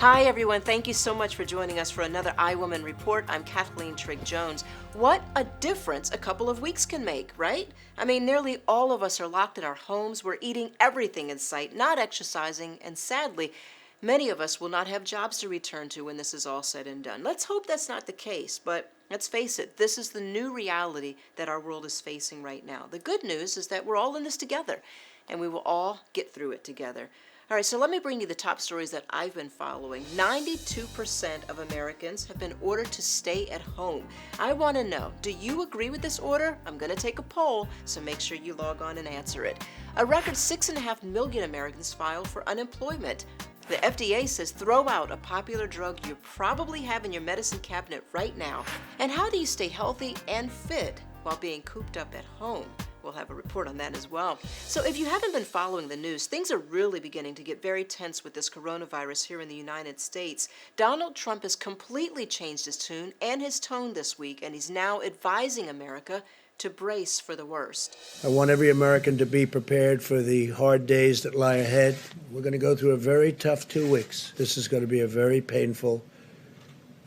Hi, everyone. Thank you so much for joining us for another iWoman Report. I'm Cathleen Trigg-Jones. What a difference a couple of weeks can make, right? I mean, nearly all of us are locked in our homes. We're eating everything in sight, not exercising, and sadly, many of us will not have jobs to return to when this is all said and done. Let's hope that's not the case, but let's face it, this is the new reality that our world is facing right now. The good news is that we're all in this together, and we will all get through it together. All right, so let me bring you the top stories that I've been following. 92% of Americans have been ordered to stay at home. I want to know, do you agree with this order? I'm going to take a poll, so make sure you log on and answer it. A record 6.5 million Americans filed for unemployment. The FDA says throw out a popular drug you probably have in your medicine cabinet right now. And how do you stay healthy and fit while being cooped up at home? We'll have a report on that as well. So if you haven't been following the news, things are really beginning to get very tense with this coronavirus here in the United States. Donald Trump has completely changed his tune and his tone this week, and he's now advising America to brace for the worst. I want every American to be prepared for the hard days that lie ahead. We're going to go through a very tough 2 weeks. This is going to be a very painful,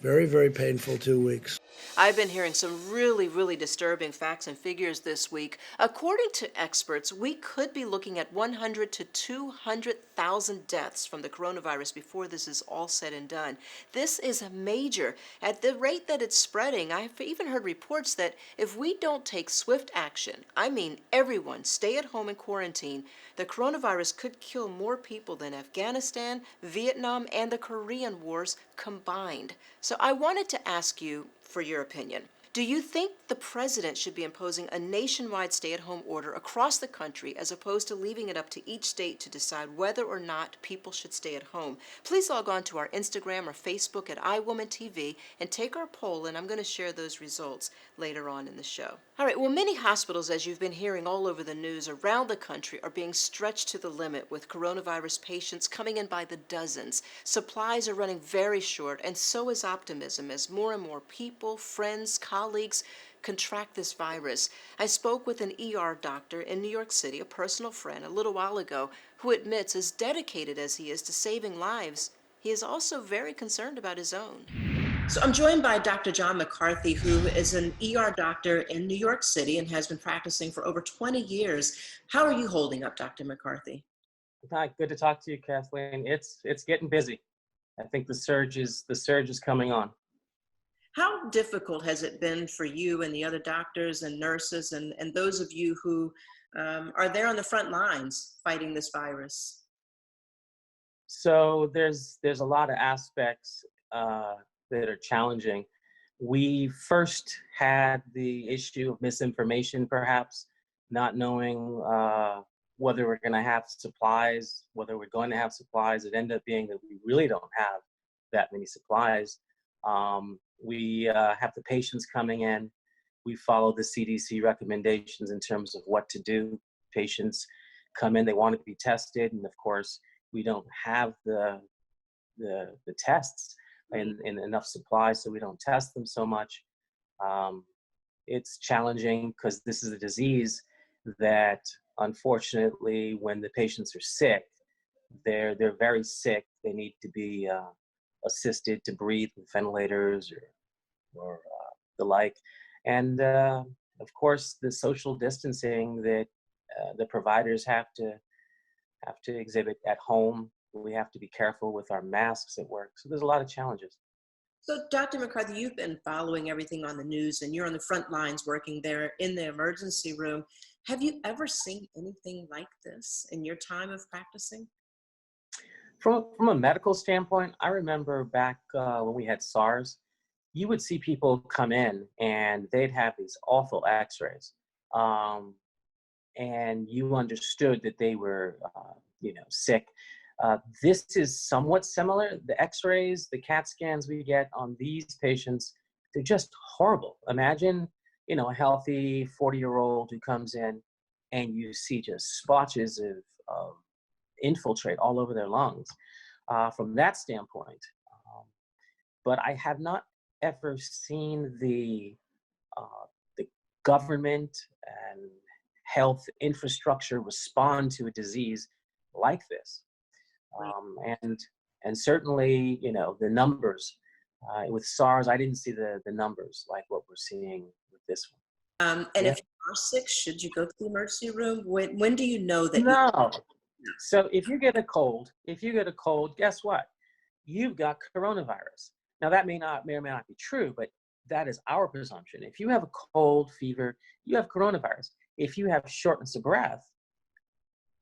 very painful 2 weeks. I've been hearing some really disturbing facts and figures this week. According to experts, we could be looking at 100 to 200,000 deaths from the coronavirus before this is all said and done. This is major. At the rate that it's spreading, I've even heard reports that if we don't take swift action, I mean everyone stay at home and quarantine, the coronavirus could kill more people than Afghanistan, Vietnam, and the Korean Wars combined. So I wanted to ask you for your opinion. Do you think the president should be imposing a nationwide stay-at-home order across the country as opposed to leaving it up to each state to decide whether or not people should stay at home? Please log on to our Instagram or Facebook at iWomanTV and take our poll, and I'm going to share those results later on in the show. All right, well, many hospitals, as you've been hearing all over the news around the country, are being stretched to the limit with coronavirus patients coming in by the dozens. Supplies are running very short, and so is optimism as more and more people, friends, colleagues contract this virus. I spoke with an ER doctor in New York City, a personal friend, a little while ago, who admits as dedicated as he is to saving lives, he is also very concerned about his own. So I'm joined by Dr. John McCarthy, who is an ER doctor in New York City and has been practicing for over 20 years. How are you holding up, Dr. McCarthy? Hi, good to talk to you, Kathleen. It's getting busy. I think the surge is coming on. How difficult has it been for you and the other doctors and nurses and those of you who are there on the front lines fighting this virus? So there's a lot of aspects that are challenging. We first had the issue of misinformation, perhaps not knowing whether we're going to have supplies, whether we're going to have supplies. It ended up being that we really don't have that many supplies. We have the patients coming in. We follow the CDC recommendations in terms of what to do. Patients come in, they want to be tested, and of course, we don't have the tests in enough supply, so we don't test them so much. It's challenging because this is a disease that, unfortunately, when the patients are sick, they're very sick. They need to be assisted to breathe with ventilators or the like, and of course the social distancing that the providers have to exhibit at home. We have to be careful with our masks at work. So there's a lot of challenges. So, Dr. McCarthy, you've been following everything on the news and you're on the front lines working there in the emergency room. Have you ever seen anything like this in your time of practicing? From a medical standpoint, I remember back when we had SARS, you would see people come in and they'd have these awful x-rays. And you understood that they were, sick. This is somewhat similar. The x-rays, the CAT scans we get on these patients, they're just horrible. Imagine, a healthy 40-year-old who comes in and you see just splotches of infiltrate all over their lungs from that standpoint. But I have not ever seen the government and health infrastructure respond to a disease like this. And certainly, the numbers with SARS, I didn't see the numbers like what we're seeing with this one. And Yeah. if you are sick, should you go to the emergency room? When do you know that you? No. So if you get a cold, guess what? You've got coronavirus. Now that may or may not be true, but that is our presumption. If you have a cold, fever, you have coronavirus. If you have shortness of breath,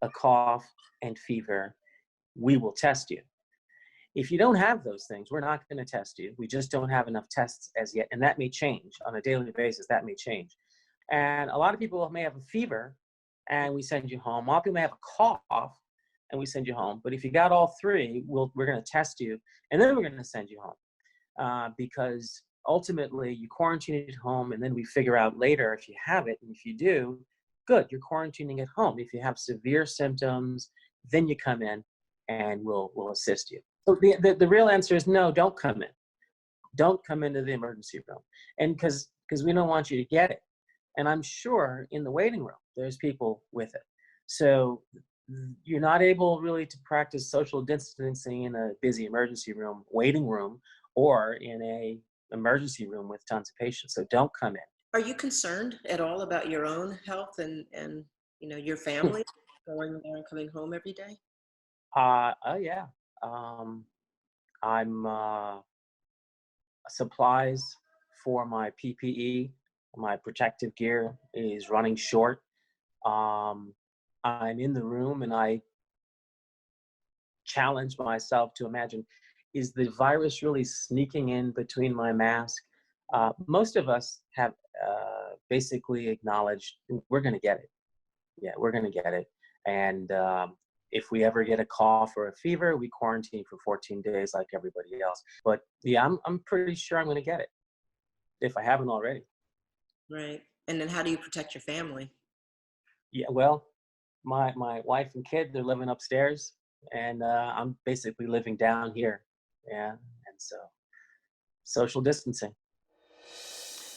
a cough, and fever, we will test you. If you don't have those things, we're not going to test you. We just don't have enough tests as yet, and that may change on a daily basis. That may change. And a lot of people may have a fever, and we send you home. A lot of people may have a cough, and we send you home. But if you got all three, we're going to test you, and then we're going to send you home. Because ultimately, you quarantine at home, and then we figure out later if you have it. And if you do, good, you're quarantining at home. If you have severe symptoms, then you come in, and we'll assist you. So the real answer is no, don't come in. Don't come into the emergency room. And because we don't want you to get it. And I'm sure in the waiting room, there's people with it. So you're not able really to practice social distancing in a busy emergency room, waiting room, or in a emergency room with tons of patients. So don't come in. Are you concerned at all about your own health and your family going there and coming home every day? Oh yeah. I'm supplies for my PPE, my protective gear is running short. I'm in the room and I challenge myself to imagine, is the virus really sneaking in between my mask? Most of us have basically acknowledged we're going to get it. Yeah, we're going to get it. And if we ever get a cough or a fever, we quarantine for 14 days like everybody else. But yeah, I'm pretty sure I'm going to get it if I haven't already. Right. And then how do you protect your family? Yeah, well, my wife and kid, they're living upstairs, and I'm basically living down here. Yeah, and so social distancing.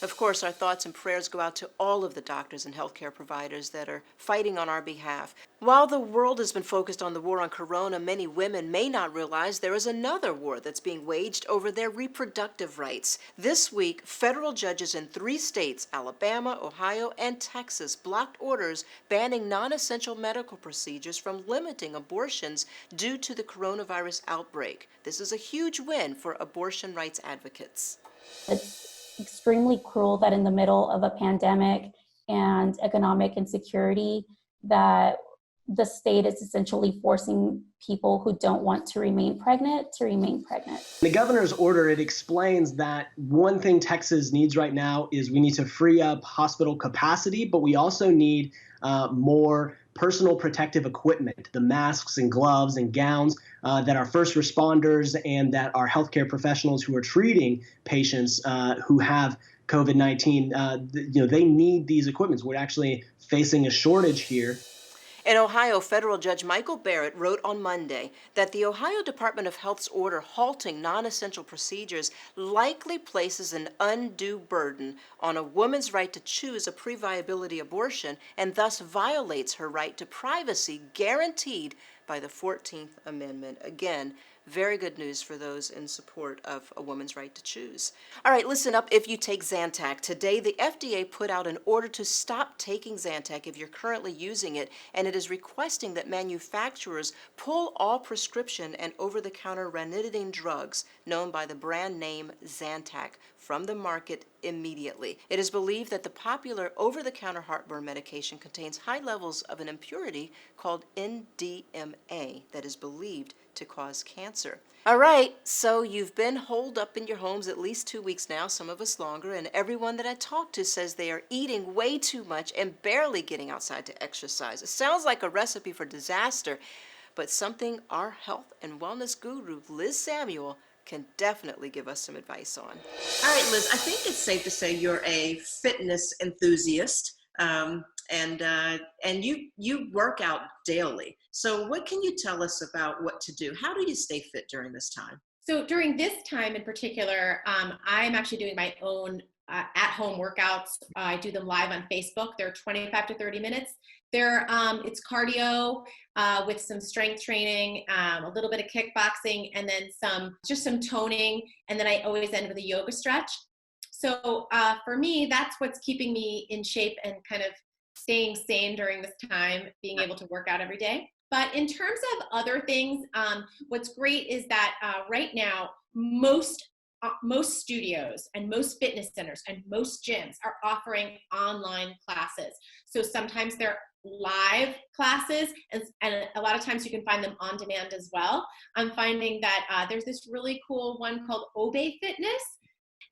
Of course, our thoughts and prayers go out to all of the doctors and healthcare providers that are fighting on our behalf. While the world has been focused on the war on corona, many women may not realize there is another war that's being waged over their reproductive rights. This week, federal judges in 3 states, Alabama, Ohio, and Texas, blocked orders banning non-essential medical procedures from limiting abortions due to the coronavirus outbreak. This is a huge win for abortion rights advocates. It's extremely cruel that in the middle of a pandemic and economic insecurity that the state is essentially forcing people who don't want to remain pregnant to remain pregnant. The governor's order, it explains that one thing Texas needs right now is we need to free up hospital capacity, but we also need more personal protective equipment, the masks and gloves and gowns that our first responders and that our healthcare professionals who are treating patients who have COVID-19, they need these equipments. We're actually facing a shortage here. In Ohio, federal judge Michael Barrett wrote on Monday that the Ohio Department of Health's order halting non-essential procedures likely places an undue burden on a woman's right to choose a pre-viability abortion and thus violates her right to privacy guaranteed by the 14th Amendment. Again, very good news for those in support of a woman's right to choose. All right, listen up if you take Zantac. Today, the FDA put out an order to stop taking Zantac if you're currently using it, and it is requesting that manufacturers pull all prescription and over-the-counter ranitidine drugs known by the brand name Zantac from the market immediately. It is believed that the popular over-the-counter heartburn medication contains high levels of an impurity called NDMA that is believed to cause cancer. All right, so you've been holed up in your homes at least 2 weeks now, some of us longer, and everyone that I talk to says they are eating way too much and barely getting outside to exercise. It sounds like a recipe for disaster, but something our health and wellness guru, Liz Samuel, can definitely give us some advice on. All right, Liz, I think it's safe to say you're a fitness enthusiast, and you work out daily. So what can you tell us about what to do? How do you stay fit during this time? So during this time in particular, I'm actually doing my own at-home workouts. I do them live on Facebook. They're 25 to 30 minutes. It's cardio with some strength training, a little bit of kickboxing, and then just some toning. And then I always end with a yoga stretch. So for me, that's what's keeping me in shape and kind of staying sane during this time, being able to work out every day. But in terms of other things, what's great is that right now, most studios and most fitness centers and most gyms are offering online classes. So sometimes they're live classes, and a lot of times you can find them on demand as well. I'm finding that there's this really cool one called Obey Fitness,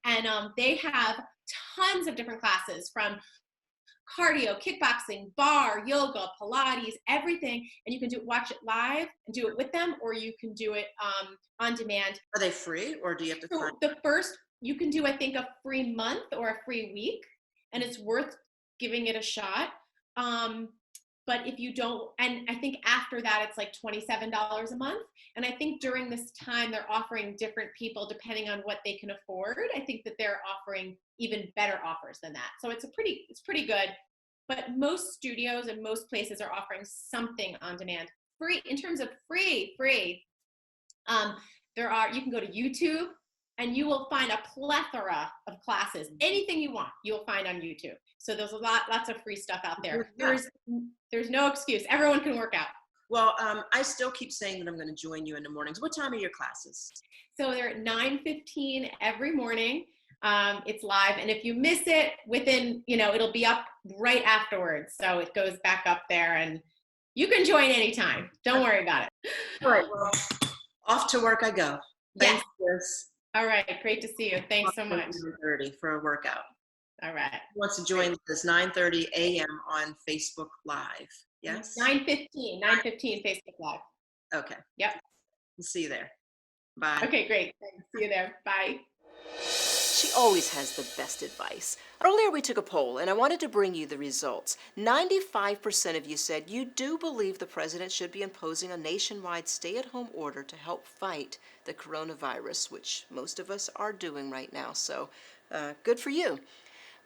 and they have tons of different classes from cardio, kickboxing, bar, yoga, Pilates, everything. And you can watch it live and do it with them, or you can do it on demand. Are they free, or do you have to So the first, you can do, I think, a free month or a free week, and it's worth giving it a shot. But if you don't, and I think after that, it's like $27 a month. And I think during this time, they're offering different people, depending on what they can afford. I think that they're offering even better offers than that. So it's pretty good. But most studios and most places are offering something on demand. Free, in terms of free, you can go to YouTube and you will find a plethora of classes. Anything you want, you'll find on YouTube. So there's lots of free stuff out there. There's no excuse. Everyone can work out. Well, I still keep saying that I'm going to join you in the mornings. What time are your classes? So they're at 9:15 every morning. It's live, and if you miss it, it'll be up right afterwards. So it goes back up there, and you can join anytime. Don't worry about it. All right, well, off to work I go. Yes. Thanks. All right, great to see you. Thanks so much. 9:30 for a workout. All right. Who wants to join us 9:30 a.m. on Facebook Live? Yes? 9:15 Facebook Live. Okay. Yep. We'll see you there. Bye. Okay, great. Thanks. See you there. Bye. She always has the best advice. Earlier we took a poll, and I wanted to bring you the results. 95% of you said you do believe the president should be imposing a nationwide stay-at-home order to help fight the coronavirus, which most of us are doing right now, so good for you.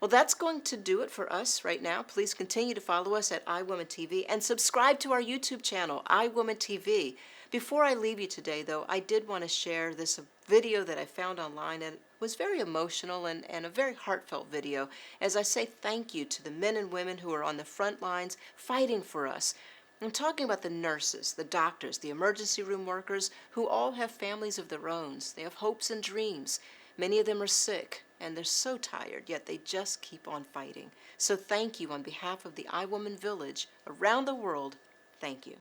Well, that's going to do it for us right now. Please continue to follow us at iWomanTV and subscribe to our YouTube channel, iWomanTV. Before I leave you today, though, I did want to share this video that I found online, and it was very emotional and a very heartfelt video, as I say thank you to the men and women who are on the front lines fighting for us. I'm talking about the nurses, the doctors, the emergency room workers, who all have families of their own. They have hopes and dreams. Many of them are sick, and they're so tired, yet they just keep on fighting. So thank you on behalf of the iWoman Village around the world. Thank you.